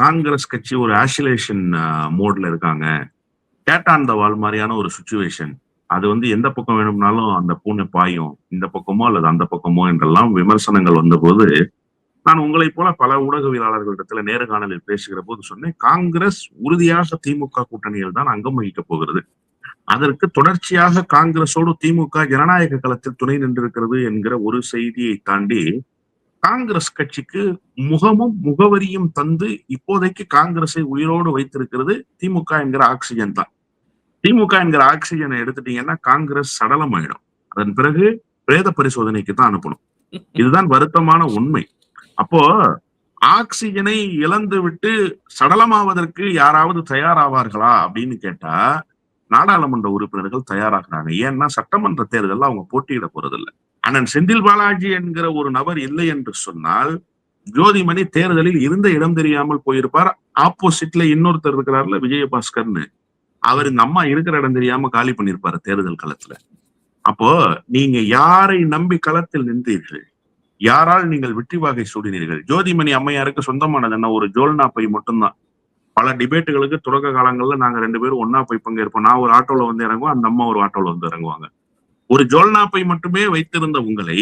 காங்கிரஸ் கட்சி ஒரு ஆசிலேஷன் மோட்ல இருக்காங்க. கேட் ஆன் த வால் மாரியான ஒரு சிச்சுவேஷன். அது எந்த பக்கம் வேணும்னாலும் அந்த பூனை பாயும். இந்த பக்கமோ அல்லது அந்த பக்கமோ என்றெல்லாம் விமர்சனங்கள் வந்தபோது, நான் உங்களைப் போல பல ஊடகவியலாளர்களிடத்தில நேர்காணலில் பேசுகிற போது சொன்னேன், காங்கிரஸ் உறுதியாக திமுக கூட்டணியில் தான் அங்கம் வகிக்கப் போகிறது. அதற்கு தொடர்ச்சியாக காங்கிரஸோடு திமுக ஜனநாயக களத்தில் துணை நின்றிருக்கிறது என்கிற ஒரு செய்தியை தாண்டி, காங்கிரஸ் கட்சிக்கு முகமும் முகவரியும் தந்து இப்போதைக்கு காங்கிரஸை உயிரோடு வைத்திருக்கிறது திமுக என்கிற ஆக்ஸிஜன் தான். திமுக என்கிற ஆக்ஸிஜனை எடுத்துட்டீங்கன்னா காங்கிரஸ் சடலம் ஆயிடும். அதன் பிறகு பிரேத பரிசோதனைக்கு தான் அனுப்பணும். இதுதான் வருத்தமான உண்மை. அப்போ ஆக்ஸிஜனை இழந்து விட்டு சடலமாவதற்கு யாராவது தயாராவார்களா அப்படின்னு கேட்டா, நாடாளுமன்ற உறுப்பினர்கள் தயாராகிறாங்க. ஏன்னா சட்டமன்ற தேர்தலில் அவங்க போட்டியிட போறதில்ல. அண்ணன் செந்தில் பாலாஜி என்கிற ஒரு நபர் இல்லை என்று சொன்னால், ஜோதிமணி தேர்தலில் இருந்த இடம் தெரியாமல் போயிருப்பார். ஆப்போசிட்ல இன்னொருத்தர் இருக்கிறார்ல விஜயபாஸ்கர்னு, அவர் இந்த அம்மா இருக்கிற இடம் தெரியாம காலி பண்ணிருப்பாரு தேர்தல் களத்துல. அப்போ நீங்க யாரை நம்பி களத்தில் நின்றீர்கள்? யாரால் நீங்கள் வெற்றி வாகை சூடினீர்கள்? ஜோதிமணி அம்மையாருக்கு சொந்தமானது என்ன? ஒரு ஜோல்னா பை மட்டும்தான். பல டிபேட்டுகளுக்கு தொடக்க காலங்கள்ல நாங்க 2 பேரும் ஒன்னா போய் பங்கேற்போம். நான் ஒரு ஆட்டோல இறங்குவேன், அந்த அம்மா ஒரு ஆட்டோல இறங்குவாங்க. ஒரு ஜோல்னா பை மட்டுமே வைத்திருந்த உங்களை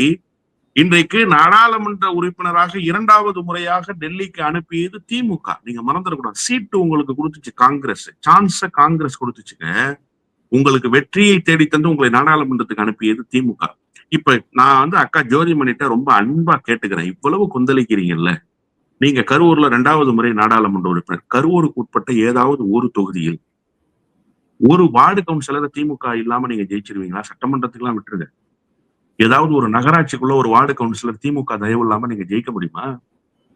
இன்றைக்கு நாடாளுமன்ற உறுப்பினராக 2வது முறையாக டெல்லிக்கு அனுப்பியது திமுக. நீங்க மறந்துடக்கூடாது. சீட்டு உங்களுக்கு கொடுத்துச்சு காங்கிரஸ். சான்ஸ காங்கிரஸ் கொடுத்துச்சுங்க. உங்களுக்கு வெற்றியை தேடி தந்து உங்களை நாடாளுமன்றத்துக்கு அனுப்பியது திமுக. இப்ப நான் அக்கா ஜோதிமணிட்ட ரொம்ப அன்பா கேட்டுக்கிறேன். இவ்வளவு கொந்தளிக்கிறீங்கல்ல, நீங்க கரூர்ல 2வது முறை நாடாளுமன்ற உறுப்பினர். கரூருக்கு உட்பட்ட ஏதாவது ஒரு தொகுதியில் ஒரு வார்டு கவுன்சிலரை திமுக இல்லாம நீங்க ஜெயிச்சிருவீங்களா? சட்டமன்றத்துக்குலாம் விட்டுருங்க. ஏதாவது ஒரு நகராட்சிக்குள்ள ஒரு வார்டு கவுன்சிலர் திமுக தயவு இல்லாம நீங்க ஜெயிக்க முடியுமா?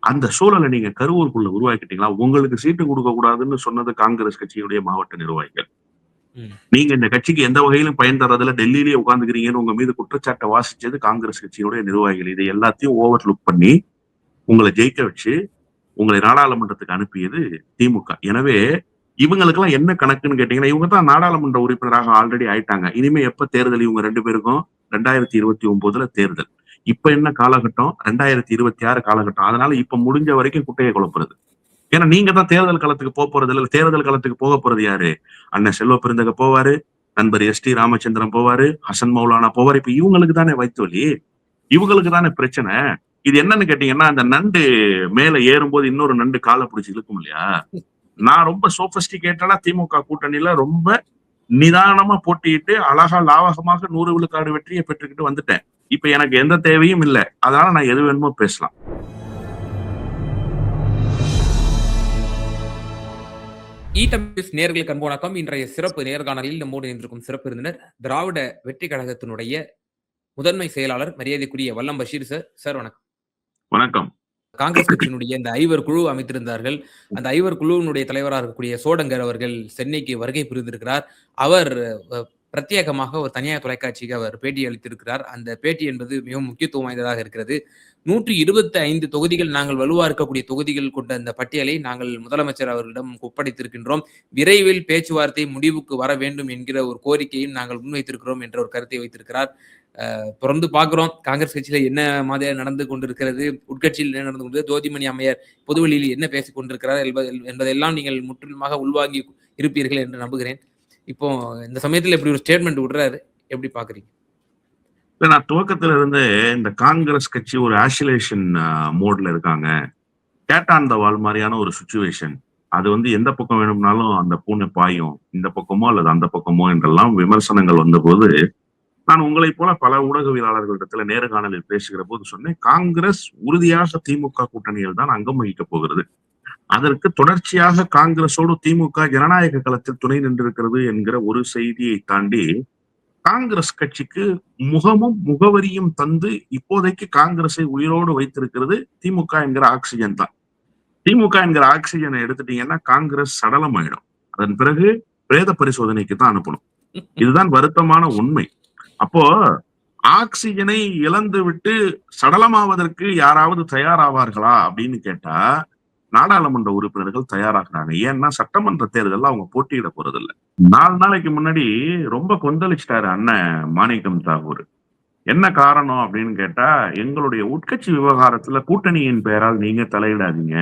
அந்த சூழலை நீங்க கரூருக்குள்ள உருவாக்கிட்டீங்களா? உங்களுக்கு சீட்டு கொடுக்க கூடாதுன்னு சொன்னது காங்கிரஸ் கட்சியுடைய மாவட்ட நிர்வாகிகள். நீங்க இந்த கட்சிக்கு எந்த வகையிலும் பயன் தரதுல டெல்லியிலேயே உட்கார்ந்துக்கிறீங்கன்னு உங்க மீது குற்றச்சாட்டை வாசிச்சது காங்கிரஸ் கட்சியுடைய நிர்வாகிகள். இதை எல்லாத்தையும் ஓவர் லுக் பண்ணி உங்களை ஜெயிக்க வச்சு உங்களை நாடாளுமன்றத்துக்கு அனுப்பியது திமுக. எனவே இவங்களுக்கெல்லாம் என்ன கணக்குன்னு கேட்டீங்கன்னா, இவங்க தான் நாடாளுமன்ற உறுப்பினராக ஆல்ரெடி ஆயிட்டாங்க. இனிமே எப்ப தேர்தல் இவங்க 2 பேருக்கும்? 2029 தேர்தல். இப்ப என்ன காலகட்டம்? 2026 காலகட்டம். அதனால இப்ப முடிஞ்ச வரைக்கும் குட்டையை குழப்புறது. ஏன்னா நீங்க தான் தேர்தல் களத்துக்கு போறது இல்ல. தேர்தல் களத்துக்கு போக போறது யாரு? அண்ணன் செல்வ பெருந்தக போவாரு, நண்பர் எஸ் டி ராமச்சந்திரன் போவாரு, ஹசன் மௌலானா போவாரு. இப்ப இவங்களுக்கு தானே வயிற்றுவலி, இவங்களுக்கு தானே பிரச்சனை. இது என்னன்னு கேட்டீங்கன்னா, அந்த நண்டு மேல ஏறும்போது இன்னொரு நண்டு காலை பிடிச்சி இழுக்கும் இல்லையா? நான் ரொம்ப சோபஸ்டிகேட்டடா திமுக கூட்டணியில ரொம்ப நிதானமா போட்டியிட்டு அழகா லாவகமாக 100 விழுக்காடு வெற்றியை பெற்றுக்கிட்டு வந்துட்டேன். இப்ப எனக்கு எந்த தேவையும் இல்லை. அதனால நான் எது வேணுமோ பேசலாம். நேயர்களுக்கு அன்பு வணக்கம். இன்றைய சிறப்பு நேர்காணலில் நம்மோடு இணைந்திருக்கும் சிறப்பு விருந்தினர் திராவிட வெற்றி கழகத்தினுடைய முதன்மை செயலாளர் மரியாதைக்குரிய வல்லம் பஷீர் சார். சார் வணக்கம். வணக்கம். காங்கிரஸ் கட்சியினுடைய இந்த 5 குழு அமைத்திருந்தார்கள். அந்த 5 குழுவினுடைய தலைவராக இருக்கக்கூடிய சோடங்கர் அவர்கள் சென்னைக்கு வருகை புரிந்திருக்கிறார். அவர் பிரத்யேகமாக ஒரு தனியார் தொலைக்காட்சிக்கு அவர் பேட்டி அளித்திருக்கிறார். அந்த பேட்டி என்பது மிகவும் முக்கியத்துவம் வாய்ந்ததாக இருக்கிறது. 125 தொகுதிகள் நாங்கள் வலுவா இருக்கக்கூடிய தொகுதிகள் கொண்ட அந்த பட்டியலை நாங்கள் முதலமைச்சர் அவர்களிடம் ஒப்படைத்திருக்கின்றோம். விரைவில் பேச்சுவார்த்தை முடிவுக்கு வர வேண்டும் என்கிற ஒரு கோரிக்கையும் நாங்கள் முன்வைத்திருக்கிறோம் என்ற ஒரு கருத்தை வைத்திருக்கிறார். தொடர்ந்து பார்க்கிறோம் காங்கிரஸ் கட்சியில என்ன மாதிரி நடந்து கொண்டிருக்கிறது, உட்கட்சியில் என்ன நடந்து கொண்டிருக்கிறது, ஜோதிமணி அம்மையார் பொதுவெளியில் என்ன பேசிக் கொண்டிருக்கிறார் என்பதெல்லாம் நீங்கள் முற்றிலுமாக உள்வாங்கி இருப்பீர்கள் என்று நம்புகிறேன். இப்போ இந்த சமயத்துல இப்படி ஒரு ஸ்டேட்மெண்ட் விடுறாரு, எப்படி பாக்குறீங்க? நான் துவக்கத்துல இருந்து இந்த காங்கிரஸ் கட்சி ஒரு ஆசிலேஷன் மோட்ல இருக்காங்க. கேட் ஆன் த வால் மாதிரியான ஒரு சிச்சுவேஷன். அது எந்த பக்கம் வேணும்னாலும் அந்த பூனை பாயும். இந்த பக்கமோ அல்லது அந்த பக்கமோ என்றெல்லாம் விமர்சனங்கள் வந்தபோது, நான் உங்களைப் போல பல ஊடகவியலாளர்களிடத்துல நேர்காணலில் பேசுகிற போது சொன்னேன், காங்கிரஸ் உறுதியாக திமுக கூட்டணியில் தான் அங்கம் வகிக்கப் போகிறது. அதற்கு தொடர்ச்சியாக காங்கிரஸோடு திமுக ஜனநாயக களத்தில் துணை நின்றிருக்கிறது என்கிற ஒரு செய்தியை தாண்டி, காங்கிரஸ் கட்சிக்கு முகமும் முகவரியும் தந்து இப்போதைக்கு காங்கிரஸை உயிரோடு வைத்திருக்கிறது திமுக என்கிற ஆக்ஸிஜன் தான். திமுக என்கிற ஆக்ஸிஜனை எடுத்துட்டீங்கன்னா காங்கிரஸ் சடலம் ஆயிடும். அதன் பிறகு பிரேத பரிசோதனைக்கு தான் அனுப்பணும். இதுதான் வருத்தமான உண்மை. அப்போ ஆக்ஸிஜனை இழந்து விட்டு சடலமாவதற்கு யாராவது தயாராவார்களா அப்படின்னு கேட்டா, நாடாளுமன்ற உறுப்பினர்கள் தயாராகிறாங்க. ஏன்னா சட்டமன்ற தேர்தலில் அவங்க போட்டியிட போறது இல்ல. 4 நாளைக்கு முன்னாடி ரொம்ப கொந்தளிச்சிட்டாரு அண்ணன் மாணிக்கம் தாகூர். என்ன காரணம் அப்படின்னு கேட்டா, எங்களுடைய உட்கட்சி விவகாரத்துல கூட்டணியின் பெயரால் நீங்க தலையிடாதீங்க.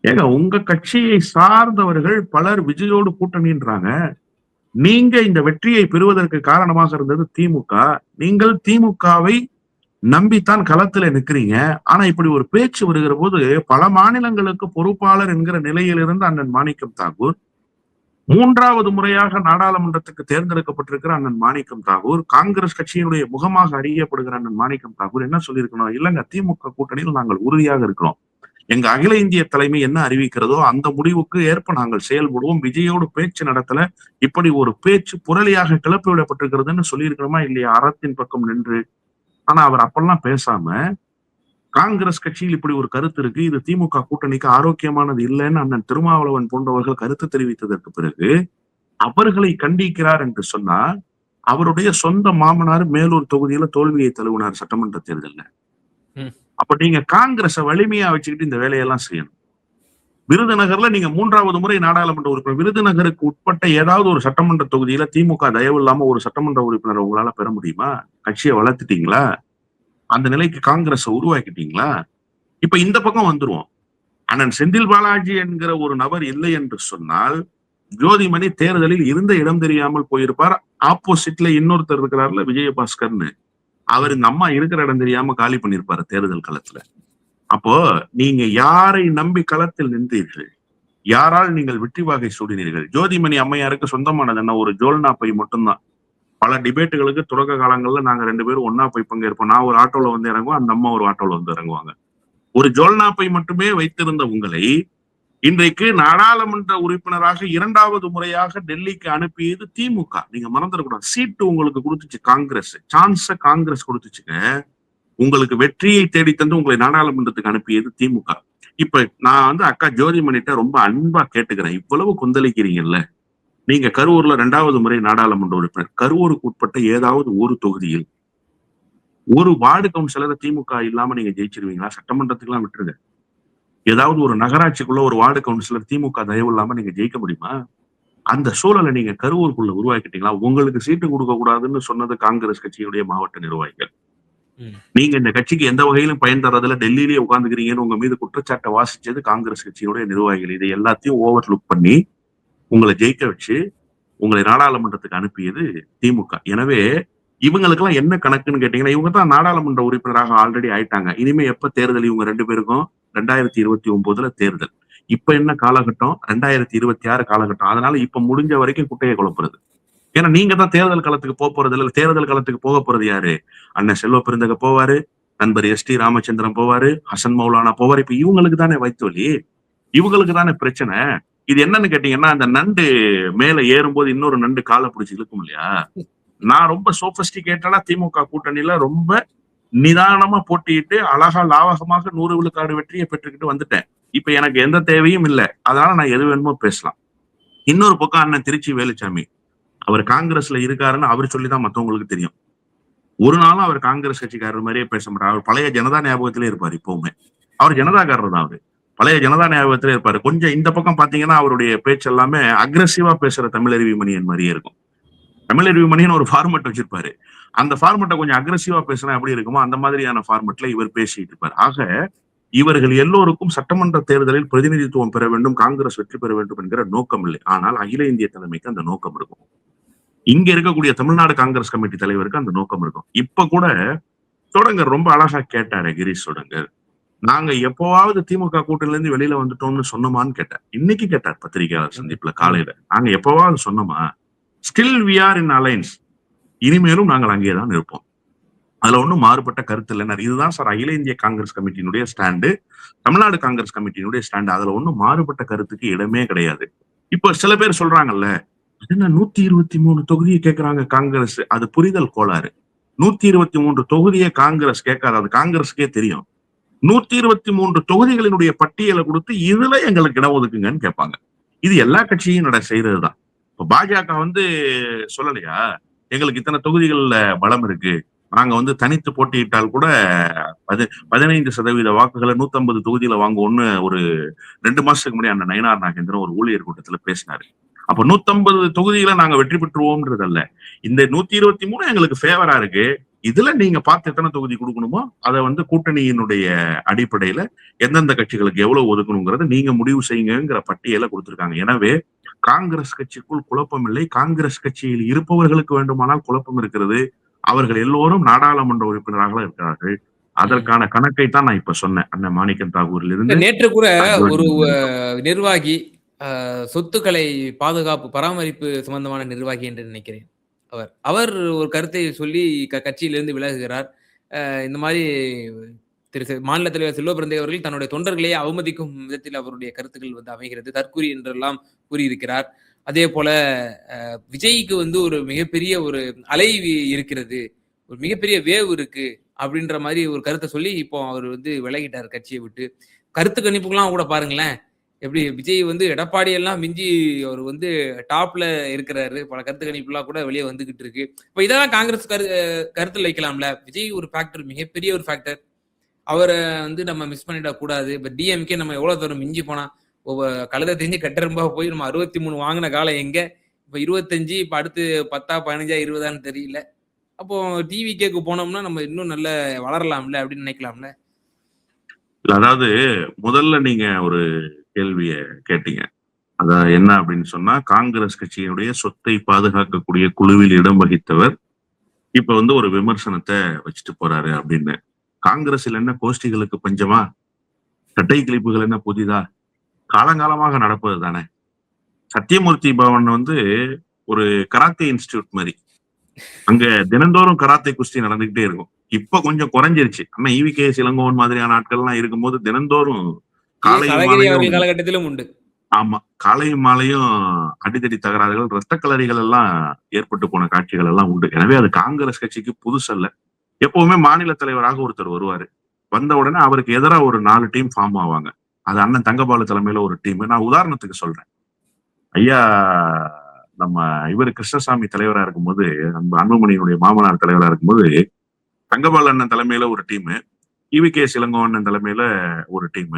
ஏங்க உங்க கட்சியை சார்ந்தவர்கள் பலர் விஜயோடு கூட்டணின்றாங்க. நீங்க இந்த வெற்றியை பெறுவதற்கு காரணமாக இருந்தது திமுக. நீங்கள் திமுகவை நம்பித்தான் களத்துல நிக்கிறீங்க. ஆனா இப்படி ஒரு பேச்சு வருகிற போது பல மாநிலங்களுக்கு பொறுப்பாளர் என்கிற நிலையிலிருந்து அண்ணன் மாணிக்கம் தாகூர், 3வது முறையாக நாடாளுமன்றத்துக்கு தேர்ந்தெடுக்கப்பட்டிருக்கிற அண்ணன் மாணிக்கம் தாகூர், காங்கிரஸ் கட்சியினுடைய முகமாக அறியப்படுகிற அண்ணன் மாணிக்கம் தாகூர் என்ன சொல்லியிருக்கணும்? இல்லங்க திமுக கூட்டணியில் நாங்கள் உறுதியாக இருக்கிறோம். எங்க அகில இந்திய தலைமை என்ன அறிவிக்கிறதோ அந்த முடிவுக்கு ஏற்ப நாங்கள் செயல்படுவோம். விஜயோடு பேச்சு நடத்தல. இப்படி ஒரு பேச்சு புரளியாக கிளப்பி விடப்பட்டிருக்கிறதுன்னு சொல்லியிருக்கணுமா இல்லையா? அறத்தின் பக்கம் நின்று. ஆனா அவர் அப்பெல்லாம் பேசாம, காங்கிரஸ் கட்சியில் இப்படி ஒரு கருத்து இருக்கு. இது திமுக கூட்டணிக்கு ஆரோக்கியமானது இல்லைன்னு அண்ணன் திருமாவளவன் போன்றவர்கள் கருத்து தெரிவித்ததற்கு பிறகு, அவர்களை கண்டிக்கிறார் என்று சொன்னா, அவருடைய சொந்த மாமனார் மேலூர் தொகுதியில தோல்வியை தழுவினார் சட்டமன்ற தேர்தல்ல. ம். அப்ப நீங்க காங்கிரஸ வலிமையா வச்சுக்கிட்டு இந்த வேலையெல்லாம் செய்யணும். விருதுநகர்ல நீங்க 3வது முறை நாடாளுமன்ற உறுப்பினர். விருதுநகருக்கு உட்பட்ட ஏதாவது ஒரு சட்டமன்ற தொகுதியில திமுக தயவு இல்லாம ஒரு சட்டமன்ற உறுப்பினர் உங்களால பெற முடியுமா? கட்சியை வளர்த்துட்டீங்களா? அந்த நிலைக்கு காங்கிரஸ உருவாக்கிட்டீங்களா? இப்ப இந்த பக்கம் வந்துருவோம். அண்ணன் செந்தில் பாலாஜி என்கிற ஒரு நபர் இல்லை என்று சொன்னால், ஜோதிமணி தேர்தலில் இருந்த இடம் தெரியாமல் போயிருப்பார். ஆப்போசிட்ல இன்னொருத்தர் இருக்கிறார்ல விஜயபாஸ்கர்னு. அவர் இந்த அம்மா இருக்கிற இடம் தெரியாம காலி பண்ணிருப்பாரு தேர்தல் களத்துல. அப்போ நீங்க யாரை நம்பி களத்தில் நின்றீர்கள்? யாரால் நீங்கள் வெற்றி வாகை சூடினீர்கள்? ஜோதிமணி அம்மையாருக்கு சொந்தமானது என்ன? ஒரு ஜோல்னா பை மட்டும்தான். பல டிபேட்டுகளுக்கு தொடக்க காலங்கள்ல நாங்க 2 பேரும் ஒன்னா போய் பங்கேற்போம். நான் ஒரு ஆட்டோல வந்து இறங்குவேன், அந்த அம்மா ஒரு ஆட்டோல வந்து இறங்குவாங்க. ஒரு ஜோல்னா பை மட்டுமே வைத்திருந்த உங்களை இன்றைக்கு நாடாளுமன்ற உறுப்பினராக 2வது முறையாக டெல்லிக்கு அனுப்பியது திமுக. நீங்க மறந்துடக்கூடாது. சீட்டு உங்களுக்கு கொடுத்துச்சு காங்கிரஸ். சான்ஸ காங்கிரஸ் கொடுத்துச்சுங்க. உங்களுக்கு வெற்றியை தேடி தந்து உங்களை நாடாளுமன்றத்துக்கு அனுப்பியது திமுக. இப்ப நான் வந்து அக்கா ஜோதிமணிட்ட ரொம்ப அன்பா கேட்டுக்கிறேன். இவ்வளவு கொந்தளிக்கிறீங்கல்ல. நீங்க கரூர்ல 2வது முறை நாடாளுமன்ற உறுப்பினர். கரூருக்கு உட்பட்ட ஏதாவது ஒரு தொகுதியில் ஒரு வார்டு கவுன்சிலரை திமுக இல்லாம நீங்க ஜெயிச்சிருவீங்களா? சட்டமன்றத்துக்கு எல்லாம் விட்டுருங்க. ஏதாவது ஒரு நகராட்சிக்குள்ள ஒரு வார்டு கவுன்சிலர் திமுக தயவு இல்லாம நீங்க ஜெயிக்க முடியுமா? அந்த சூழலை நீங்க கரூருக்குள்ள உருவாக்கிட்டீங்களா? உங்களுக்கு சீட்டு கொடுக்க கூடாதுன்னு சொன்னது காங்கிரஸ் கட்சியுடைய மாவட்ட நிர்வாகிகள். ம். நீங்க இந்த கட்சிக்கு எந்த வகையிலும் பயன் தரதுல டெல்லியிலேயே உட்கார்ந்துக்கிறீங்கன்னு உங்க மீது குற்றச்சாட்டை வாசிச்சது காங்கிரஸ் கட்சியினுடைய நிர்வாகிகள். இதை எல்லாத்தையும் ஓவர் லுக் பண்ணி உங்களை ஜெயிக்க வச்சு உங்களை நாடாளுமன்றத்துக்கு அனுப்பியது திமுக. எனவே இவங்களுக்கெல்லாம் என்ன கணக்குன்னு கேட்டீங்கன்னா, இவங்க தான் நாடாளுமன்ற உறுப்பினராக ஆல்ரெடி ஆயிட்டாங்க. இனிமே எப்ப தேர்தல் இவங்க 2 பேருக்கும்? 2029ல தேர்தல். இப்ப என்ன காலகட்டம்? 2026 காலகட்டம். அதனால இப்ப முடிஞ்ச வரைக்கும் குட்டையை குழப்புறது. ஏன்னா நீங்க தான் தேர்தல் களத்துக்கு போறது இல்ல. தேர்தல் களத்துக்கு போக போறது யாரு? அண்ணன் செல்வ பெருந்தகை போவாரு, நண்பர் எஸ்.டி. ராமச்சந்திரன் போவாரு, ஹசன் மௌலானா போவாரு. இப்ப இவங்களுக்கு தானே வயித்து வலி, இவங்களுக்கு தானே பிரச்சனை. இது என்னன்னு கேட்டீங்கன்னா, அந்த நண்டு மேல ஏறும்போது இன்னொரு நண்டு காலை பிடிச்சு இழுக்கும் இல்லையா? நான் ரொம்ப சோபஸ்டிகேட்டடா திமுக கூட்டணியில ரொம்ப நிதானமா போட்டியிட்டு அழகா லாவகமாக 100 விழுக்காடு வெற்றியை பெற்றுக்கிட்டு வந்துட்டேன். இப்ப எனக்கு எந்த தேவையும் இல்லை. அதனால நான் எது வேணுமோ பேசலாம். இன்னொரு பக்கம் அண்ணன் திருச்சி வேலுச்சாமி, அவர் காங்கிரஸ்ல இருக்காருன்னு அவர் சொல்லிதான் மத்தவங்களுக்கு தெரியும். ஒரு நாளும் அவர் காங்கிரஸ் கட்சிக்காரர் மாதிரியே பேச மாட்டார். அவர் பழைய ஜனதா ஞாபகத்திலே இருப்பார் இப்பவுமே. அவர் ஜனதாக்காரர் தான் அவரு. பழைய ஜனதா ஞாபகத்திலே இருப்பாரு. கொஞ்சம் இந்த பக்கம் பாத்தீங்கன்னா அவருடைய பேச்சு எல்லாமே அக்ரெசிவா பேசுற தமிழருவி மணியன் மாதிரியே இருக்கும். தமிழருவி மணியன் ஒரு ஃபார்மட் வச்சிருப்பாரு. அந்த ஃபார்மட்டை கொஞ்சம் அக்ரெசிவா பேசினா எப்படி இருக்குமோ அந்த மாதிரியான ஃபார்மட்ல இவர் பேசிட்டு இருப்பார். ஆக இவர்கள் எல்லோருக்கும் சட்டமன்ற தேர்தலில் பிரதிநிதித்துவம் பெற வேண்டும், காங்கிரஸ் வெற்றி பெற வேண்டும் என்கிற நோக்கம் இல்லை. ஆனால் அகில இந்திய தலைமைக்கு அந்த நோக்கம் இருக்கும். இங்க இருக்கக்கூடிய தமிழ்நாடு காங்கிரஸ் கமிட்டி தலைவருக்கு அந்த நோக்கம் இருக்கும். இப்ப கூட தொடங்கர் ரொம்ப அழகா கேட்டாரு கிரீஷ் தொடங்கர். நாங்க எப்பவாவது திமுக கூட்டணில இருந்து வெளியில வந்துட்டோம்னு சொன்னோமான்னு கேட்டார். இன்னைக்கு கேட்டார் பத்திரிகையாளர் சந்திப்புல காலையில. நாங்க எப்பவாவது சொன்னோமா? Still we are in alliance. இனிமேலும் நாங்கள் அங்கேதான் இருப்போம். அதுல ஒண்ணும் மாறுபட்ட கருத்து இல்லைன்னா இதுதான் சார் அகில இந்திய காங்கிரஸ் கமிட்டியினுடைய ஸ்டாண்டு, தமிழ்நாடு காங்கிரஸ் கமிட்டியினுடைய ஸ்டாண்டு. அதுல ஒண்ணும் மாறுபட்ட கருத்துக்கு இடமே கிடையாது. இப்ப சில பேர் சொல்றாங்கல்ல, என்ன 123 தொகுதியை கேட்கிறாங்க காங்கிரஸ். அது புரிதல் கோளாறு. 123 தொகுதியை காங்கிரஸ் கேட்காது. அது காங்கிரஸுக்கே தெரியும். 123 தொகுதிகளினுடைய பட்டியலை கொடுத்து இதுல எங்களுக்கு இடம் ஒதுக்குங்கன்னு கேட்பாங்க. இது எல்லா கட்சியும் செய்யறதுதான். இப்ப பாஜக சொல்லலையா, எங்களுக்கு இத்தனை தொகுதிகள்ல பலம் இருக்கு, நாங்க தனித்து போட்டியிட்டால் கூட 15% வாக்குகளை 150 தொகுதியில வாங்குவோம்னு ஒரு 2 மாசத்துக்கு முன்னாடி அந்த நயினார் நாகேந்திரன் ஒரு ஊழியர் கூட்டத்துல பேசினாரு. அப்ப 150 தொகுதியில நாங்க வெற்றி பெற்றுவோம்ன்றது அல்ல. இந்த 123 எங்களுக்கு ஃபேவரா இருக்கு. இதுல நீங்க பார்த்து எத்தனை தொகுதி கொடுக்கணுமோ அதை வந்து கூட்டணியினுடைய அடிப்படையில எந்தெந்த கட்சிகளுக்கு எவ்வளவு ஒதுக்கணுங்கிறத நீங்க முடிவு செய்யுங்கிற பட்டியலை கொடுத்திருக்காங்க. எனவே காங்கிரஸ் கட்சிக்குள் குழப்பம் இல்லை. காங்கிரஸ் கட்சியில் இருப்பவர்களுக்கு வேண்டுமானால் குழப்பம் இருக்கிறது. அவர்கள் எல்லோரும் நாடாளுமன்ற உறுப்பினராக இருக்கிறார்கள். அதற்கான கணக்கை தான் நான் இப்ப சொன்னேன். அண்ணன் மாணிக்கம் தாகூரில் இருந்து நேற்று கூட ஒரு நிர்வாகி சொத்துக்களை பாதுகாப்பு பராமரிப்பு சம்பந்தமான நிர்வாகி என்று நினைக்கிறேன். அவர் ஒரு கருத்தை சொல்லி கட்சியிலிருந்து விலகுகிறார். இந்த மாதிரி மாநில தலைவர் செல்வ பிறந்தை அவர்கள் தன்னுடைய தொண்டர்களையே அவமதிக்கும் விதத்தில் அவருடைய கருத்துக்கள் வந்து அமைகிறது. தற்கூரி என்றெல்லாம் கூறியிருக்கிறார். அதே போல விஜய்க்கு வந்து ஒரு மிகப்பெரிய ஒரு அலை இருக்கிறது, ஒரு மிகப்பெரிய வேவ் இருக்கு அப்படின்ற மாதிரி ஒரு கருத்தை சொல்லி இப்போ அவர் வந்து விலகிட்டார் கட்சியை விட்டு. கருத்து கணிப்புக்கெல்லாம் கூட பாருங்களேன், எப்படி விஜய் வந்து எடப்பாடி எல்லாம் மிஞ்சி அவர் வந்து டாப்ல இருக்கிறாரு. பல கருத்து கணிப்புலாம் கூட வெளியே வந்துகிட்டு இருக்கு. இப்ப இதெல்லாம் காங்கிரஸ் கருத்துல வைக்கலாம்ல. விஜய் ஒரு ஃபேக்டர், மிகப்பெரிய ஒரு ஃபேக்டர். அவரை வந்து நம்ம மிஸ் பண்ணிடக் கூடாது. இப்ப டிஎம்கே நம்ம எவ்வளவு தூரம் மிஞ்சி போனா கழுதை தெரிஞ்சு கட்டரம்பா போய் நம்ம 63 வாங்கின காலம் எங்க, இப்ப 25, இப்ப அடுத்து 10, 15, 20 தெரியல. அப்போ டிவிகேக்கு போனோம்னா நம்ம இன்னும் நல்ல வளரலாம்ல அப்படின்னு நினைக்கலாம்ல. அதாவது முதல்ல நீங்க ஒரு கேள்விய கேட்டீங்க. அத என்ன அப்படின்னு சொன்னா, காங்கிரஸ் கட்சியினுடைய சொத்தை பாதுகாக்கக்கூடிய குழுவில் இடம் வகித்தவர் இப்ப வந்து ஒரு விமர்சனத்தை வச்சுட்டு போறாரு அப்படின்னு. காங்கிரஸ்ல என்ன கோஷ்டிகளுக்கு பஞ்சமா? சட்டை கிளிப்புகள் என்ன புதிதா? காலங்காலமாக நடப்பது தானே. சத்தியமூர்த்தி பவன் வந்து ஒரு கராத்தே இன்ஸ்டிடியூட் மாதிரி. அங்க தினந்தோறும் கராத்தே குஸ்தி நடந்துகிட்டே இருக்கும். இப்ப கொஞ்சம் குறைஞ்சிருச்சு. ஆனா EVKS இளங்கோவன் மாதிரியான ஆட்கள்லாம் இருக்கும்போது தினந்தோறும் காலையும் மாலையும் காலகட்டத்திலும் உண்டு. ஆமா, காலையும் மாலையும் அடிதடி தகராறுகள், ரத்த கலரிகள் எல்லாம் ஏற்பட்டு போன காட்சிகள் எல்லாம் உண்டு. எனவே அது காங்கிரஸ் கட்சிக்கு புதுசல்ல. எப்பவுமே மாநில தலைவராக ஒருத்தர் வருவாரு. வந்த உடனே அவருக்கு எதிராக ஒரு 4 டீம் ஃபார்ம் ஆவாங்க. அது அண்ணன் தங்கபாலு தலைமையில ஒரு டீம். நான் உதாரணத்துக்கு சொல்றேன். ஐயா நம்ம இவர் கிருஷ்ணசாமி தலைவரா இருக்கும்போது, நம்ம அன்புமணியினுடைய மாமனார் தலைவரா இருக்கும்போது, தங்கபாலு அண்ணன் தலைமையில ஒரு டீம், EVKS இளங்கோவன் தலைமையில ஒரு டீம்,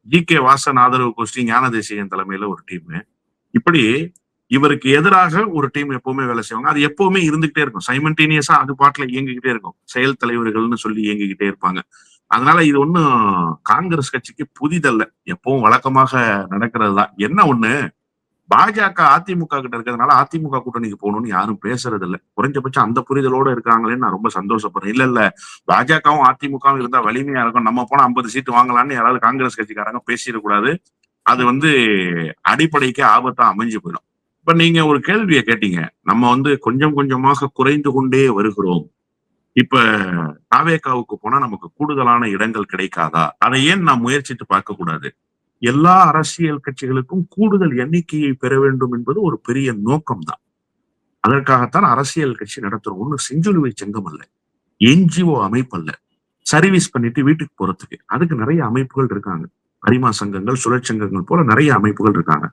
GK வாசன் ஆதரவு கோஷ்டி ஞான தேசிகன் தலைமையில ஒரு டீம். இப்படி இவருக்கு எதிராக ஒரு டீம் எப்பவுமே வேலை செய்வாங்க. அது எப்பவுமே இருந்துகிட்டே இருக்கும். சைமல்டேனியஸா அது பாட்டுல இயங்கிக்கிட்டே இருக்கும். செயல் தலைவர்கள்னு சொல்லி இயங்கிக்கிட்டே இருப்பாங்க. அதனால இது ஒண்ணும் காங்கிரஸ் கட்சிக்கு புதிதல்ல. எப்பவும் வழக்கமாக நடக்கிறது தான். என்ன ஒண்ணு, பாஜக அதிமுக கிட்ட இருக்கிறதுனால அதிமுக கூட்டணிக்கு போகணும்னு யாரும் பேசுறது இல்ல. குறைஞ்சபட்சம் அந்த புரிதலோட இருக்காங்களேன்னு நான் ரொம்ப சந்தோஷப்படுறேன். இல்ல பாஜகவும் அதிமுகவும் இருந்தா வலிமையா இருக்கும், நம்ம போனா 50 சீட்டு வாங்கலாம்னு யாராவது காங்கிரஸ் கட்சிக்காரங்க பேசிடக்கூடாது. அது வந்து அடிப்படைக்கு ஆபத்தா அமைஞ்சு போயிடும். இப்ப நீங்க ஒரு கேள்வியை கேட்டீங்க. நம்ம வந்து கொஞ்சம் கொஞ்சமாக குறைந்து கொண்டே வருகிறோம். இப்ப தாவேகாவுக்கு போனா நமக்கு கூடுதலான இடங்கள் கிடைக்காதா? அதை ஏன் நாம் முயற்சித்து பார்க்க கூடாது? எல்லா அரசியல் கட்சிகளுக்கும் கூடுதல் எண்ணிக்கையை பெற வேண்டும் என்பது ஒரு பெரிய நோக்கம் தான். அதற்காகத்தான் அரசியல் கட்சி நடத்துறோம். ஒண்ணு செஞ்சிலுவை சங்கம் அல்ல, NGO அமைப்பு அல்ல, சர்வீஸ் பண்ணிட்டு வீட்டுக்கு போறதுக்கு. அதுக்கு நிறைய அமைப்புகள் இருக்காங்க. அரிமா சங்கங்கள், சுழற்சங்கங்கள் போல நிறைய அமைப்புகள் இருக்காங்க.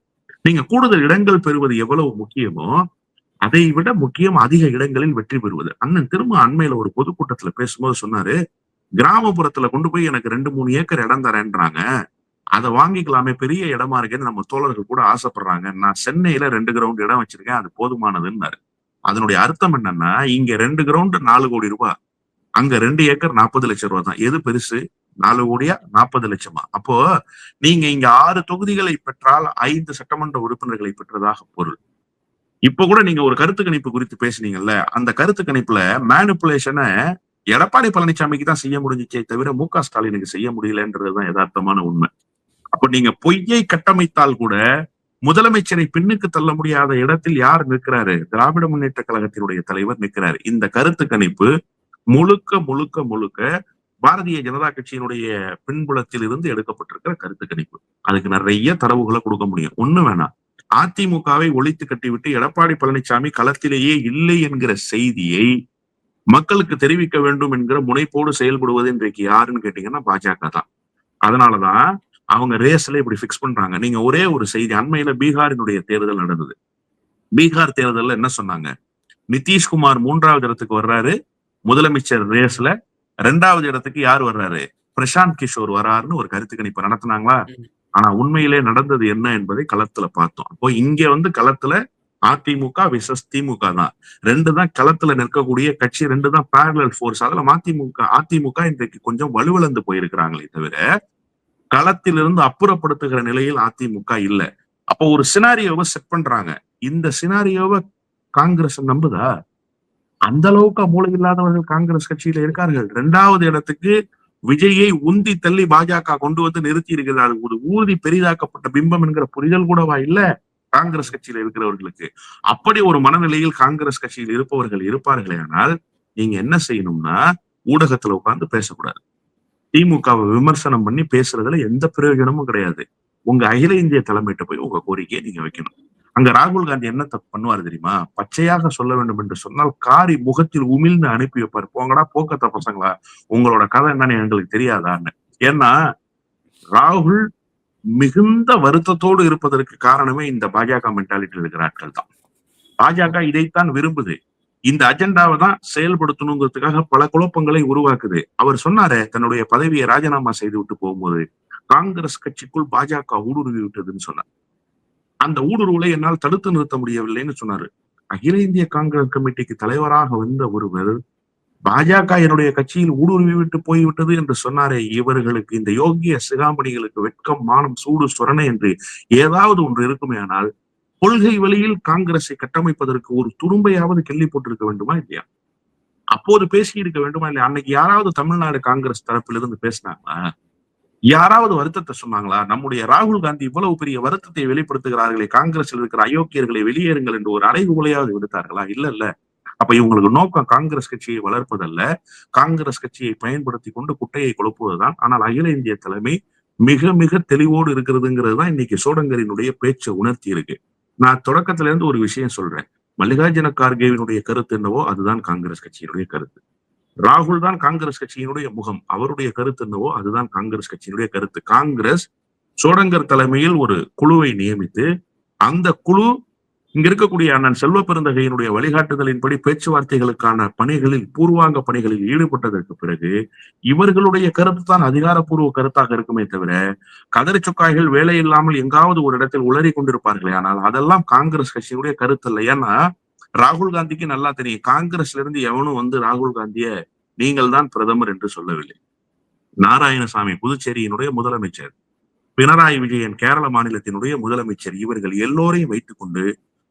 நீங்க கூடுதல் இடங்கள் பெறுவது எவ்வளவு முக்கியமோ அதை விட முக்கியம் அதிக இடங்களில் வெற்றி பெறுவது. அண்ணன் திரும்ப அண்மையில ஒரு பொதுக்கூட்டத்துல பேசும்போது சொன்னாரு, கிராமப்புறத்துல கொண்டு போய் எனக்கு 2-3 ஏக்கர் இடம் தரேன்றாங்க, அதை வாங்கிக்கலாமே, பெரிய இடமா இருக்கேன்னு நம்ம தோழர்கள் கூட ஆசைப்படுறாங்க. நான் சென்னையில 2 கிரவுண்ட் இடம் வச்சிருக்கேன், அது போதுமானதுன்னாரு. அதனுடைய அர்த்தம் என்னன்னா, இங்க 2 கிரவுண்ட் 4 கோடி ரூபாய், அங்க 2 ஏக்கர் 40 லட்சம் ரூபாய் தான். எது பெருசு? 4 கோடியா 40 லட்சமா? அப்போ நீங்க இங்க 6 தொகுதிகளை பெற்றால் 5 சட்டமன்ற உறுப்பினர்களை பெற்றதாக பொருள். இப்ப கூட நீங்க ஒரு கருத்து கணிப்பு குறித்து பேசுனீங்கல்ல, அந்த கருத்து கணிப்புல மேனிபுலேஷனை எடப்பாடி பழனிசாமிக்கு தான் செய்ய முடிஞ்சிச்சே தவிர MK ஸ்டாலினுக்கு செய்ய முடியலன்றதுதான் யதார்த்தமான உண்மை. அப்ப நீங்க பொய்யை கட்டமைத்தால் கூட முதலமைச்சரை பின்னுக்கு தள்ள முடியாத இடத்தில் யார் நிற்கிறாரு? திராவிட முன்னேற்ற கழகத்தினுடைய தலைவர் நிற்கிறாரு. இந்த கருத்து கணிப்பு முழுக்க முழுக்க முழுக்க பாரதிய ஜனதா கட்சியினுடைய பின்புலத்தில் இருந்து எடுக்கப்பட்டிருக்கிற கருத்து கணிப்பு. அதுக்கு நிறைய தரவுகளை கொடுக்க முடியும். ஒண்ணு வேணாம், அதிமுகவை ஒழித்து கட்டிவிட்டு எடப்பாடி பழனிசாமி களத்திலேயே இல்லை என்கிற செய்தியை மக்களுக்கு தெரிவிக்க வேண்டும் என்கிற முனைப்போடு செயல்படுவது இன்றைக்கு யாருன்னு கேட்டீங்கன்னா பாஜக தான். அதனாலதான் அவங்க ரேஸ்ல இப்படி பிக்ஸ் பண்றாங்க. நீங்க ஒரே ஒரு செய்தி, அண்மையில பீகாரினுடைய தேர்தல் நடந்தது. பீகார் தேர்தல்ல என்ன சொன்னாங்க? நிதிஷ்குமார் 3வது இடத்துக்கு வர்றாரு முதலமைச்சர் ரேஸ்ல, 2வது இடத்துக்கு யார் வர்றாரு? பிரசாந்த் கிஷோர் வர்றாருன்னு ஒரு கருத்து கணிப்பு நடத்தினாங்களா? ஆனா உண்மையிலே நடந்தது என்ன என்பதை களத்துல பார்த்தோம். அப்போ இங்க வந்து களத்துல அதிமுக விசஸ் திமுக தான். 2 தான் களத்துல நிற்கக்கூடிய கட்சி, 2 தான் parallel force. அதுல அதிமுக இன்றைக்கு கொஞ்சம் வலுவிழந்து போயிருக்கிறாங்களே தவிர களத்திலிருந்து அப்புறப்படுத்துகிற நிலையில் அதிமுக இல்ல. அப்போ ஒரு சினாரியோவை செட் பண்றாங்க. இந்த சினாரியோவை காங்கிரஸ் நம்புதா? அந்த அளவுக்கு மூளை இல்லாதவர்கள் காங்கிரஸ் கட்சியில இருக்கார்கள். 2வது இடத்துக்கு விஜயை உந்தி தள்ளி பாஜக கொண்டு வந்து நிறுத்தி இருக்கிறார்கள். ஒரு ஊர்தி பெரிதாக்கப்பட்ட பிம்பம் என்கிற புரிதல் கூடவா இல்ல காங்கிரஸ் கட்சியில இருக்கிறவர்களுக்கு? அப்படி ஒரு மனநிலையில் காங்கிரஸ் கட்சியில் இருப்பவர்கள் இருப்பார்களே ஆனால் நீங்க என்ன செய்யணும்னா ஊடகத்துல உட்கார்ந்து பேசக்கூடாது. திமுகவை விமர்சனம் பண்ணி பேசுறதுல எந்த பிரயோஜனமும் கிடையாது. உங்க அகில இந்திய தலைமையிட்ட போய் உங்க கோரிக்கையை நீங்க வைக்கணும். அங்க ராகுல் காந்தி என்ன தப்பு பண்ணுவாரு தெரியுமா? பச்சையாக சொல்ல வேண்டும் என்று சொன்னால் காரி முகத்தில் உமிழ்ந்து அனுப்பி வைப்பாரு. போங்கடா போக்கத்த பசங்களா, உங்களோட கதை என்னன்னு எங்களுக்கு தெரியாதான்னு. ஏன்னா ராகுல் மிகுந்த வருத்தத்தோடு இருப்பதற்கு காரணமே இந்த பாஜக மென்டாலிட்டியில் இருக்கிற ஆட்கள் தான். பாஜக இதைத்தான் விரும்புது. இந்த அஜெண்டாவை தான் செயல்படுத்தணுங்கிறதுக்காக பல குழப்பங்களை உருவாக்குது. அவர் சொன்னாரே தன்னுடைய பதவியை ராஜினாமா செய்து விட்டு போகும்போது காங்கிரஸ் கட்சிக்குள் பாஜக ஊடுருவி விட்டதுன்னு சொன்னார். அந்த ஊடுருவலை என்னால் தடுத்து நிறுத்த முடியவில்லைன்னு சொன்னாரு. அகில இந்திய காங்கிரஸ் கமிட்டிக்கு தலைவராக வந்த ஒருவர் பாஜக என்னுடைய கட்சியில் ஊடுருவி விட்டு போய்விட்டது என்று சொன்னாரே, இவர்களுக்கு இந்த யோகிய சிகாமணிகளுக்கு வெட்கம், மானம், சூடு, சொரணை என்று ஏதாவது ஒன்று இருக்குமே ஆனால் கொள்கை வழியில் காங்கிரஸை கட்டமைப்பதற்கு ஒரு துரும்பையாவது கிள்ளி போட்டிருக்க வேண்டுமா இல்லையா? அப்போது பேசி இருக்க வேண்டுமா இல்லையா? அன்னைக்கு யாராவது தமிழ்நாடு காங்கிரஸ் தரப்பிலிருந்து பேசினாங்களா? யாராவது வருத்தத்தை சொன்னாங்களா? நம்முடைய ராகுல் காந்தி இவ்வளவு பெரிய வருத்தத்தை வெளிப்படுத்துகிறார்களே, காங்கிரஸில் இருக்கிற அயோக்கியர்களை வெளியேறுங்கள் என்று ஒரு அறைகூலையாவது விடுத்தார்களா? இல்ல. அப்ப இவங்களுக்கு நோக்கம் காங்கிரஸ் கட்சியை வளர்ப்பதல்ல, காங்கிரஸ் கட்சியை பயன்படுத்தி கொண்டு குட்டையை குழப்புவதுதான். ஆனால் அகில இந்திய தலைமை மிக மிக தெளிவோடு இருக்கிறதுங்கிறது தான் இன்னைக்கு சோடங்கரினுடைய பேச்சை உணர்த்தி இருக்கு. நான் தொடக்கத்துல இருந்து ஒரு விஷயம் சொல்றேன். மல்லிகார்ஜுன கார்கேவினுடைய கருத்து என்னவோ அதுதான் காங்கிரஸ் கட்சியினுடைய கருத்து. ராகுல் தான் காங்கிரஸ் கட்சியினுடைய முகம். அவருடைய கருத்து என்னவோ அதுதான் காங்கிரஸ் கட்சியினுடைய கருத்து. காங்கிரஸ் சோடங்கர் தலைமையில் ஒரு குழுவை நியமித்து அந்த குழு இங்க இருக்கக்கூடிய அண்ணன் செல்வ பெருந்தகையினுடைய வழிகாட்டுதலின்படி பேச்சுவார்த்தைகளுக்கான பணிகளில் பூர்வாங்க பணிகளில் ஈடுபட்டதற்கு பிறகு இவர்களுடைய கருத்து தான் அதிகாரப்பூர்வ கருத்தாக இருக்குமே தவிர கதறி சொக்காய்கள் வேலை இல்லாமல் எங்காவது ஒரு இடத்தில் உளறி கொண்டிருப்பார்களே, ஆனால் அதெல்லாம் காங்கிரஸ் கட்சியினுடைய கருத்து இல்லை. ஏன்னா ராகுல் காந்திக்கு நல்லா தெரியும், காங்கிரஸ்ல இருந்து எவனும் வந்து ராகுல் காந்திய நீங்கள் தான் பிரதமர் என்று சொல்லவில்லை. நாராயணசாமி புதுச்சேரியினுடைய முதலமைச்சர், பினராயி விஜயன் கேரள மாநிலத்தினுடைய முதலமைச்சர், இவர்கள் எல்லோரையும் வைத்துக் கொண்டு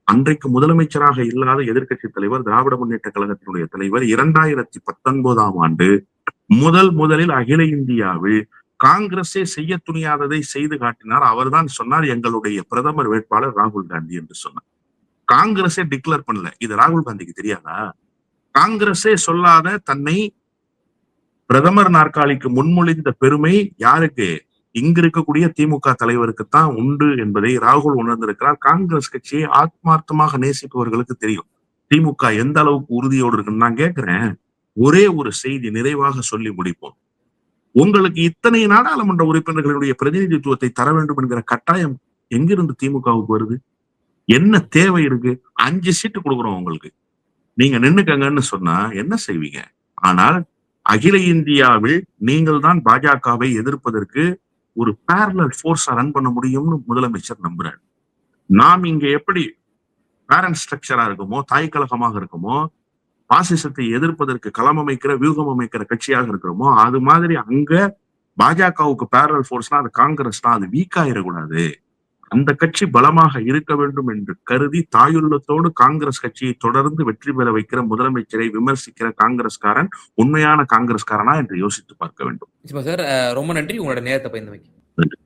அன்றைக்கு முதலமைச்சராக இல்லாத எதிர்க்கட்சி தலைவர், திராவிட முன்னேற்ற கழகத்தினுடைய தலைவர் 2019ஆம் ஆண்டு முதலில் அகில இந்தியாவில் காங்கிரஸே செய்ய துணியாததை செய்து காட்டினார். அவர்தான் சொன்னார் எங்களுடைய பிரதமர் வேட்பாளர் ராகுல் காந்தி என்று சொன்னார். காங்கிரஸே டிக்ளேர் பண்ணல. இது ராகுல் காந்திக்கு தெரியாதா? காங்கிரஸே சொல்லாத தன்னை பிரதமர் நாற்காலிக்கு முன்மொழிந்த பெருமை யாருக்கு? இங்க இருக்கக்கூடிய திமுக தலைவருக்குத்தான் உண்டு என்பதை ராகுல் உணர்ந்திருக்கிறார். காங்கிரஸ் கட்சியை ஆத்மார்த்தமாக நேசிப்பவர்களுக்கு தெரியும் திமுக எந்த அளவுக்கு உறுதியோடு இருக்குன்னு. நான் கேட்கிறேன், ஒரே ஒரு செய்தி நிறைவாக சொல்லி முடிப்போம். உங்களுக்கு இத்தனை நாடாளுமன்ற உறுப்பினர்களுடைய பிரதிநிதித்துவத்தை தர வேண்டும் என்கிற கட்டாயம் எங்கிருந்து திமுகவுக்கு வருது? என்ன தேவை இருக்கு? 5 சீட்டு கொடுக்குறோம் உங்களுக்கு, நீங்க நின்னுக்கங்கன்னு சொன்னா என்ன செய்வீங்க? ஆனால் அகில இந்தியாவில் நீங்கள் தான் பாஜகவை எதிர்ப்பதற்கு ஒரு பேரலல் போர்ஸா ரன் பண்ண முடியும்னு முதலமைச்சர் நம்புறாரு. நாம் இங்க எப்படி பேரண்ட் ஸ்ட்ரக்சரா இருக்குமோ, தாய் கழகமாக இருக்குமோ, பாசிசத்தை எதிர்ப்பதற்கு களம் அமைக்கிற வியூகம் அமைக்கிற கட்சியாக இருக்கிறோமோ, அது மாதிரி அங்க பாஜகவுக்கு பேரலல் போர்ஸ்னா அது காங்கிரஸ் தான். அது வீக் ஆயிடக்கூடாது, அந்த கட்சி பலமாக இருக்க வேண்டும் என்று கருதி தாயுள்ளத்தோடு காங்கிரஸ் கட்சியை தொடர்ந்து வெற்றி பெற வைக்கிற முதலமைச்சரை விமர்சிக்கிற காங்கிரஸ்காரன் உண்மையான காங்கிரஸ்காரனா என்று யோசித்து பார்க்க வேண்டும். சார், ரொம்ப நன்றி உங்களோட நேரத்தை பயந்து வைக்க. நன்றி.